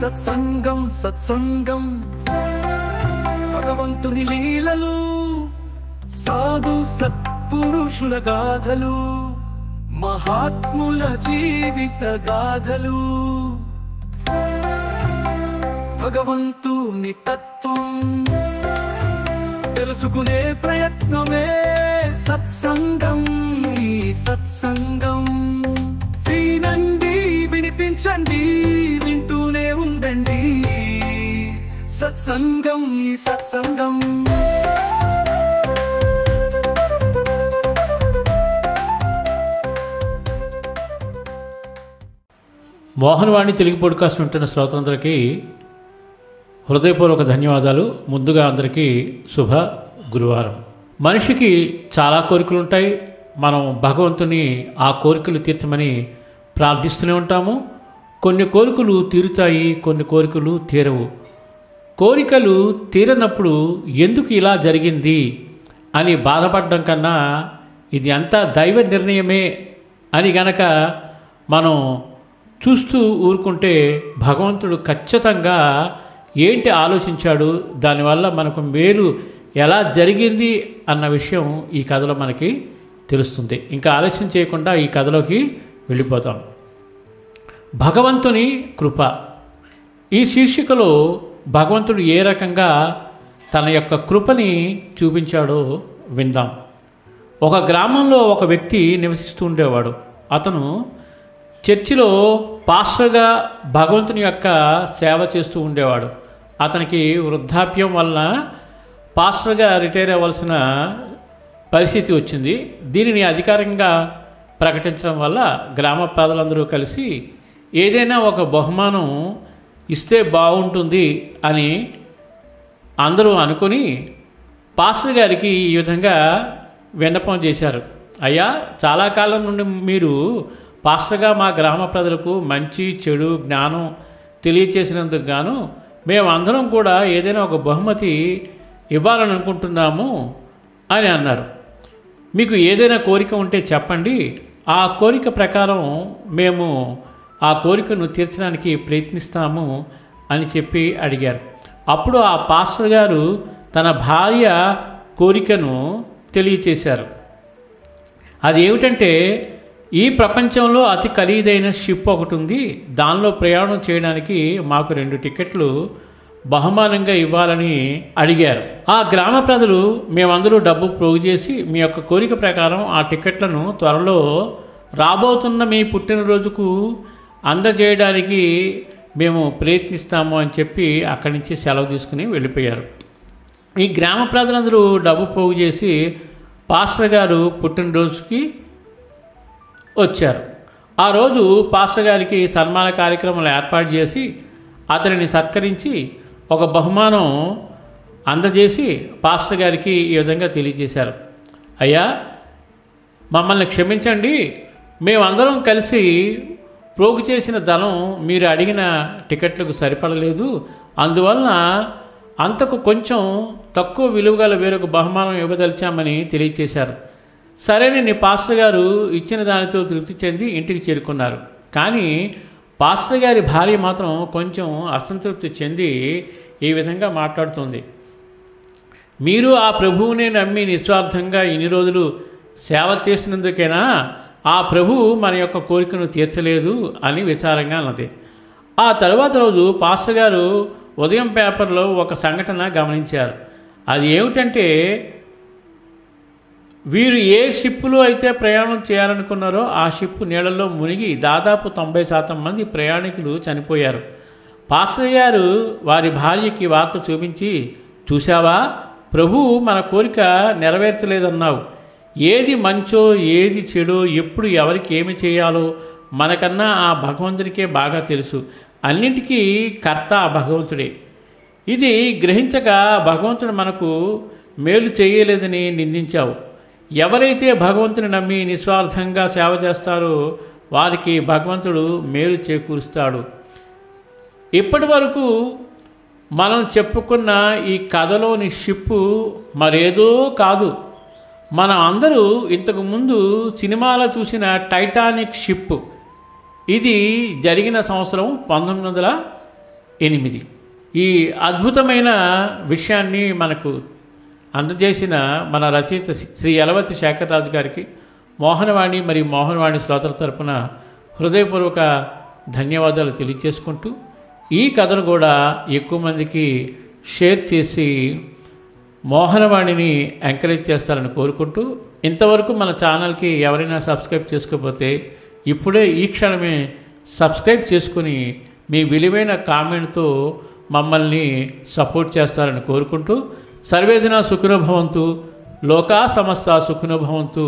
సత్సంగం సత్సంగం భగవంతుని లీలలు సాధు సత్పురుషుల గాథలు మహాత్ముల జీవిత గాథలు భగవంతుని తత్వం తెలుసుకునే ప్రయత్నమే సత్సంగం. ఈ సత్సంగం వినండి, వినిపించండి, వింటూనే ఉండండి. సత్సంగం ఈ సత్సంగం. మోహనవాణి తెలుగు పాడ్కాస్ట్ వింటున్న శ్రోతలందరికీ హృదయపూర్వక ధన్యవాదాలు. ముందుగా అందరికీ శుభ గురువారం. మనిషికి చాలా కోరికలు ఉంటాయి. మనం భగవంతుని ఆ కోరికలు తీర్చమని ప్రార్థిస్తూనే ఉంటాము. కొన్ని కోరికలు తీరుతాయి, కొన్ని కోరికలు తీరవు. కోరికలు తీరనప్పుడు ఎందుకు ఇలా జరిగింది అని బాధపడడం కన్నా ఇది అంతా దైవ నిర్ణయమే అని గనక మనం చూస్తూ ఊరుకుంటే భగవంతుడు ఖచ్చితంగా ఏంటి ఆలోచించాడు, దానివల్ల మనకు మేలు ఎలా జరిగింది అన్న విషయం ఈ కథలో మనకి తెలుస్తుంది. ఇంకా ఆలస్యం చేయకుండా ఈ కథలోకి వెళ్ళిపోతాం. భగవంతుని కృప. ఈ శీర్షికలో భగవంతుడు ఏ రకంగా తన యొక్క కృపని చూపించాడో విందాం. ఒక గ్రామంలో ఒక వ్యక్తి నివసిస్తూ ఉండేవాడు. అతను చర్చిలో పాస్టర్గా భగవంతుని యొక్క సేవ చేస్తూ ఉండేవాడు. అతనికి వృద్ధాప్యం వలన పాస్టర్గా రిటైర్ అవ్వాల్సిన పరిస్థితి వచ్చింది. దీనిని అధికారికంగా ప్రకటించడం వల్ల గ్రామ ప్రజలందరూ కలిసి ఏదైనా ఒక బహుమానం ఇస్తే బాగుంటుంది అని అందరూ అనుకొని పాస్టర్ గారికి ఈ విధంగా విన్నపం చేశారు. అయ్యా, చాలా కాలం నుండి మీరు పాస్టర్గా మా గ్రామ ప్రజలకు మంచి చెడు జ్ఞానం తెలియచేసినందుకు గాను మేమందరం కూడా ఏదైనా ఒక బహుమతి ఇవ్వాలని అనుకుంటున్నాము అని అన్నారు. మీకు ఏదైనా కోరిక ఉంటే చెప్పండి, ఆ కోరిక ప్రకారం మేము ఆ కోరికను తీర్చడానికి ప్రయత్నిస్తాము అని చెప్పి అడిగారు. అప్పుడు ఆ పాస్టర్ గారు తన భార్య కోరికను తెలియచేశారు. అది ఏమిటంటే, ఈ ప్రపంచంలో అతి ఖరీదైన షిప్ ఒకటి ఉంది, దానిలో ప్రయాణం చేయడానికి మాకు 2 టికెట్లు బహుమానంగా ఇవ్వాలని అడిగారు. ఆ గ్రామ ప్రజలు మేమందరూ డబ్బు పోగు చేసి మీ యొక్క కోరిక ప్రకారం ఆ టికెట్లను త్వరలో రాబోతున్న మీ పుట్టినరోజుకు అందజేయడానికి మేము ప్రయత్నిస్తాము అని చెప్పి అక్కడి నుంచి సెలవు తీసుకుని వెళ్ళిపోయారు. ఈ గ్రామ ప్రజలందరూ డబ్బు పోగు చేసి పాస్టర్ గారు పుట్టినరోజుకి వచ్చారు. ఆ రోజు పాస్టర్ గారికి సన్మాన కార్యక్రమాలు ఏర్పాటు చేసి అతనిని సత్కరించి ఒక బహుమానం అందజేసి పాస్టర్ గారికి ఈ విధంగా తెలియజేశారు. అయ్యా, మమ్మల్ని క్షమించండి, మేమందరం కలిసి పోగు చేసిన ధనం మీరు అడిగిన టికెట్లకు సరిపడలేదు, అందువలన అంతకు కొంచెం తక్కువ విలువ గల వేరొక బహుమానం ఇవ్వదలిచామని తెలియచేశారు. సరేనని పాస్టర్ గారు ఇచ్చిన దానితో తృప్తి చెంది ఇంటికి చేరుకున్నారు. కానీ పాస్టర్ గారి భార్య మాత్రం కొంచెం అసంతృప్తి చెంది ఈ విధంగా మాట్లాడుతుంది. మీరు ఆ ప్రభువునే నమ్మి నిస్వార్థంగా ఇన్ని రోజులు సేవ చేసినందుకేనా ఆ ప్రభువు మన యొక్క కోరికను తీర్చలేదు అని విచారంగా అన్నది. ఆ తర్వాత రోజు పాస్టర్ గారు ఉదయం పేపర్లో ఒక సంఘటన గమనించారు. అది ఏమిటంటే, వీరు ఏ షిప్పులో అయితే ప్రయాణం చేయాలనుకున్నారో ఆ షిప్పు నీళ్ళల్లో మునిగి దాదాపు 90% మంది ప్రయాణికులు చనిపోయారు. పాస్టర్ గారు వారి భార్యకి వార్త చూపించి, చూశావా, ప్రభువు మన కోరిక నెరవేర్చలేదన్నావు. ఏది మంచో ఏది చెడో ఎప్పుడు ఎవరికి ఏమి చేయాలో మనకన్నా ఆ భగవంతునికే బాగా తెలుసు. అన్నింటికీ కర్త ఆ భగవంతుడే. ఇది గ్రహించక భగవంతుడు మనకు మేలు చేయలేదని నిందించావు. ఎవరైతే భగవంతుని నమ్మి నిస్వార్థంగా సేవ చేస్తారో వారికి భగవంతుడు మేలు చేకూరుస్తాడు. ఇప్పటి వరకు మనం చెప్పుకున్న ఈ కథలోని షిప్పు మరేదో కాదు. మనం అందరూ ఇంతకుముందు సినిమాలో చూసిన టైటానిక్ షిప్. ఇది జరిగిన సంవత్సరం 8. ఈ అద్భుతమైన విషయాన్ని మనకు అందజేసిన మన రచయిత శ్రీ యలవతి శేఖరరాజు గారికి మోహనవాణి మరియు మోహనవాణి శ్రోతల తరపున హృదయపూర్వక ధన్యవాదాలు తెలియజేసుకుంటూ ఈ కథను కూడా ఎక్కువ మందికి షేర్ చేసి మోహనవాణిని ఎంకరేజ్ చేస్తారని కోరుకుంటూ, ఇంతవరకు మన ఛానల్కి ఎవరైనా సబ్స్క్రైబ్ చేసుకోకపోతే ఇప్పుడే ఈ క్షణమే సబ్స్క్రైబ్ చేసుకుని మీ విలువైన కామెంట్తో మమ్మల్ని సపోర్ట్ చేస్తారని కోరుకుంటూ, సర్వేజన సుఖినో భవంతు, లోకా సమస్త సుఖినో భవంతు.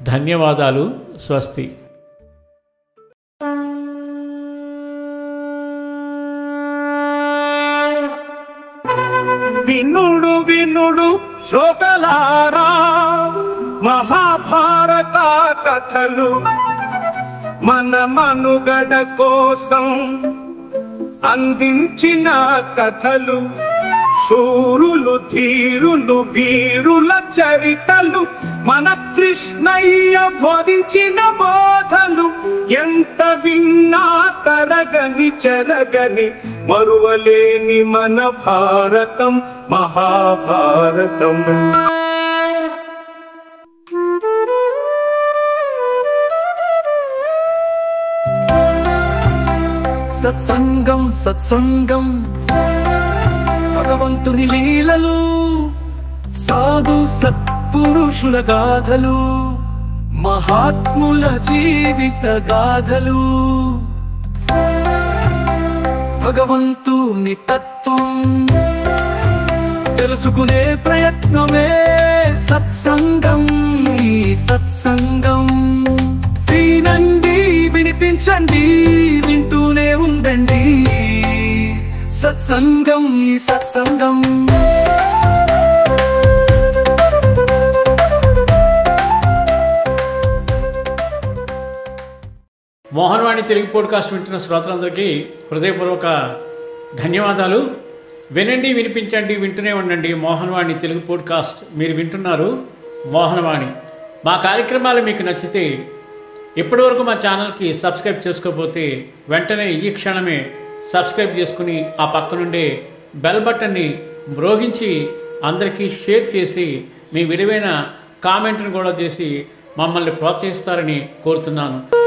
ధన్యవాదాలు. స్వస్తి. వినుడు వినుడు శ్రోతలారా, మహాభారత కథలు మన మనుగడ కోసం అందించిన కథలు. శూరులు ధీరులు వీరుల చరితలు, మన కృష్ణయ్య బోధించిన బోధలు. ఎంత విన్నా తరగని చెరగని మరువలేని మన భారతం మహాభారతం. సత్సంగం సత్సంగం భగవంతుని లీలలు, సాధు సత్పురుషుల గాథలు, మహాత్ముల జీవిత గాథలు. భగవంతుని తత్వం తెలుసుకునే ప్రయత్నమే సత్సంగం. ఈ సత్సంగం వినండి, వినిపించండి, వింటూనే ఉండండి. సత్సంగం ఈ సత్సంగం. మోహనవాణి తెలుగు పోడ్కాస్ట్ వింటున్న శ్రోతలందరికీ హృదయపూర్వక ధన్యవాదాలు. వినండి, వినిపించండి, వింటూనే ఉండండి. మోహనవాణి తెలుగు పోడ్కాస్ట్ మీరు వింటున్నారు. మోహనవాణి. మా కార్యక్రమాలు మీకు నచ్చితే ఇప్పటివరకు మా ఛానల్కి సబ్స్క్రైబ్ చేసుకోకపోతే వెంటనే ఈ క్షణమే సబ్స్క్రైబ్ చేసుకుని ఆ పక్కనుండే బెల్ బటన్ని మ్రోగించి అందరికీ షేర్ చేసి మీ విలువైన కామెంట్ను కూడా చేసి మమ్మల్ని ప్రోత్సహిస్తారని కోరుతున్నాను.